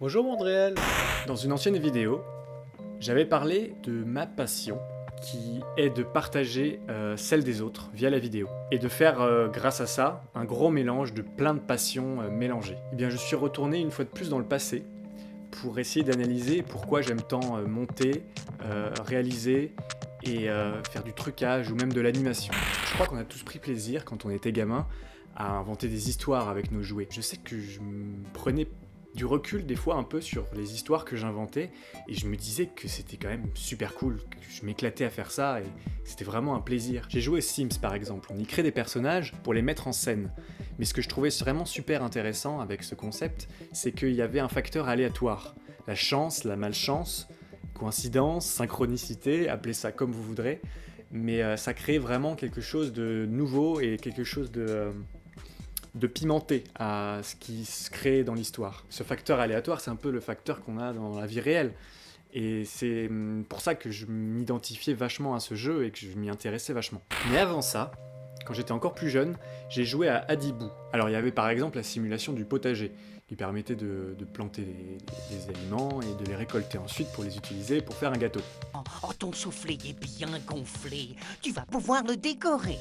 Bonjour Mondréal. Dans une ancienne vidéo, j'avais parlé de ma passion, qui est de partager celle des autres via la vidéo, et de faire, grâce à ça, un gros mélange de plein de passions mélangées. Eh bien, je suis retourné une fois de plus dans le passé, pour essayer d'analyser pourquoi j'aime tant monter, réaliser, et faire du trucage, ou même de l'animation. Je crois qu'on a tous pris plaisir, quand on était gamin, à inventer des histoires avec nos jouets. Je sais que je me prenais du recul des fois un peu sur les histoires que j'inventais et je me disais que c'était quand même super cool, que je m'éclatais à faire ça et c'était vraiment un plaisir. J'ai joué Sims par exemple, on y crée des personnages pour les mettre en scène. Mais ce que je trouvais vraiment super intéressant avec ce concept, c'est qu'il y avait un facteur aléatoire. La chance, la malchance, coïncidence, synchronicité, appelez ça comme vous voudrez, mais ça crée vraiment quelque chose de nouveau et quelque chose de pimenté à ce qui se crée dans l'histoire. Ce facteur aléatoire, c'est un peu le facteur qu'on a dans la vie réelle. Et c'est pour ça que je m'identifiais vachement à ce jeu et que je m'y intéressais vachement. Mais avant ça, quand j'étais encore plus jeune, j'ai joué à Adibou. Alors il y avait par exemple la simulation du potager, qui permettait de planter des aliments et de les récolter ensuite pour les utiliser pour faire un gâteau. Oh, ton soufflet est bien gonflé. Tu vas pouvoir le décorer.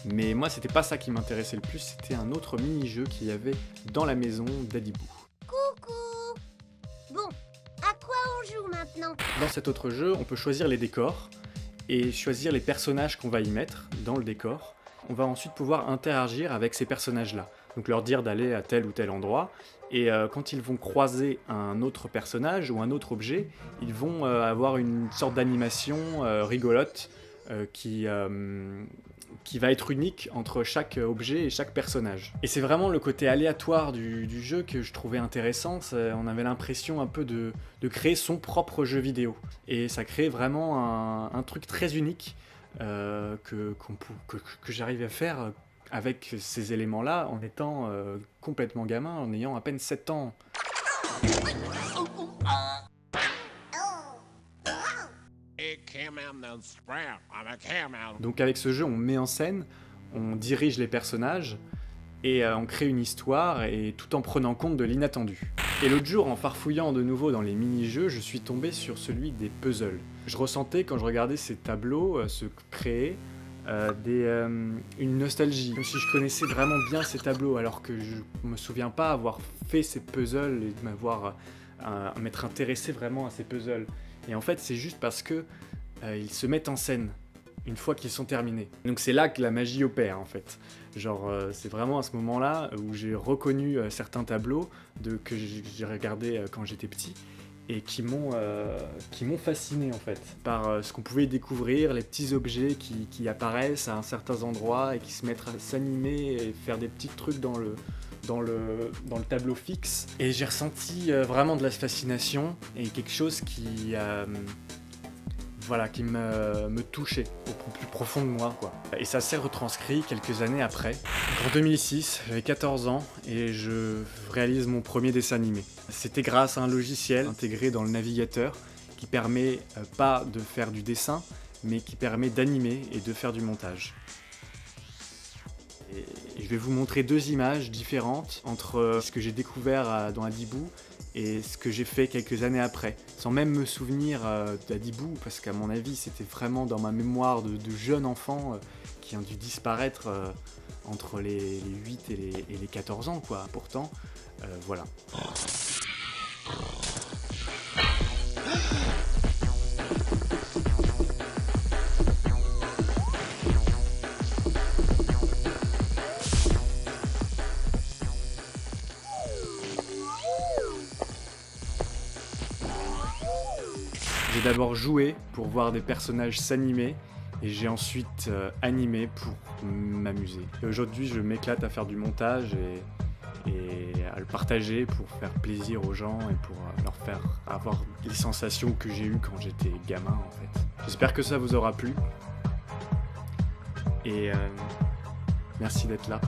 Mais moi, c'était pas ça qui m'intéressait le plus, c'était un autre mini-jeu qu'il y avait dans la maison d'Adibou. Coucou. Bon, à quoi on joue maintenant? Dans cet autre jeu, on peut choisir les décors et choisir les personnages qu'on va y mettre dans le décor. On va ensuite pouvoir interagir avec ces personnages-là, donc leur dire d'aller à tel ou tel endroit, et quand ils vont croiser un autre personnage ou un autre objet, ils vont avoir une sorte d'animation rigolote qui va être unique entre chaque objet et chaque personnage. Et c'est vraiment le côté aléatoire du jeu que je trouvais intéressant. On avait l'impression un peu de créer son propre jeu vidéo. Et ça crée vraiment un truc très unique que j'arrive à faire avec ces éléments-là en étant complètement gamin, en ayant à peine 7 ans. Donc avec ce jeu, on met en scène, on dirige les personnages, et on crée une histoire, et tout en prenant compte de l'inattendu. Et l'autre jour, en farfouillant de nouveau dans les mini-jeux, je suis tombé sur celui des puzzles. Je ressentais, quand je regardais ces tableaux se créer, une nostalgie. Comme si je connaissais vraiment bien ces tableaux, alors que je me souviens pas avoir fait ces puzzles et de m'être intéressé vraiment à ces puzzles. Et en fait, c'est juste parce que ils se mettent en scène une fois qu'ils sont terminés. Donc c'est là que la magie opère en fait. Genre c'est vraiment à ce moment-là où j'ai reconnu certains tableaux que j'ai regardés quand j'étais petit et qui m'ont fasciné en fait par ce qu'on pouvait découvrir, les petits objets qui apparaissent à un certain endroit et qui se mettent à s'animer et faire des petits trucs dans le tableau fixe. Et j'ai ressenti vraiment de la fascination et quelque chose qui me touchait au plus profond de moi, quoi. Et ça s'est retranscrit quelques années après. En 2006, j'avais 14 ans et je réalise mon premier dessin animé. C'était grâce à un logiciel intégré dans le navigateur qui permet pas de faire du dessin, mais qui permet d'animer et de faire du montage. Et je vais vous montrer deux images différentes entre ce que j'ai découvert dans Adibou et ce que j'ai fait quelques années après, sans même me souvenir d'Adibou, parce qu'à mon avis c'était vraiment dans ma mémoire de jeune enfant qui a dû disparaître entre les 8 et les 14 ans, quoi. Pourtant, voilà. J'ai d'abord joué pour voir des personnages s'animer et j'ai ensuite animé pour m'amuser. Et aujourd'hui, je m'éclate à faire du montage et à le partager pour faire plaisir aux gens et pour leur faire avoir les sensations que j'ai eues quand j'étais gamin en fait. J'espère que ça vous aura plu et merci d'être là.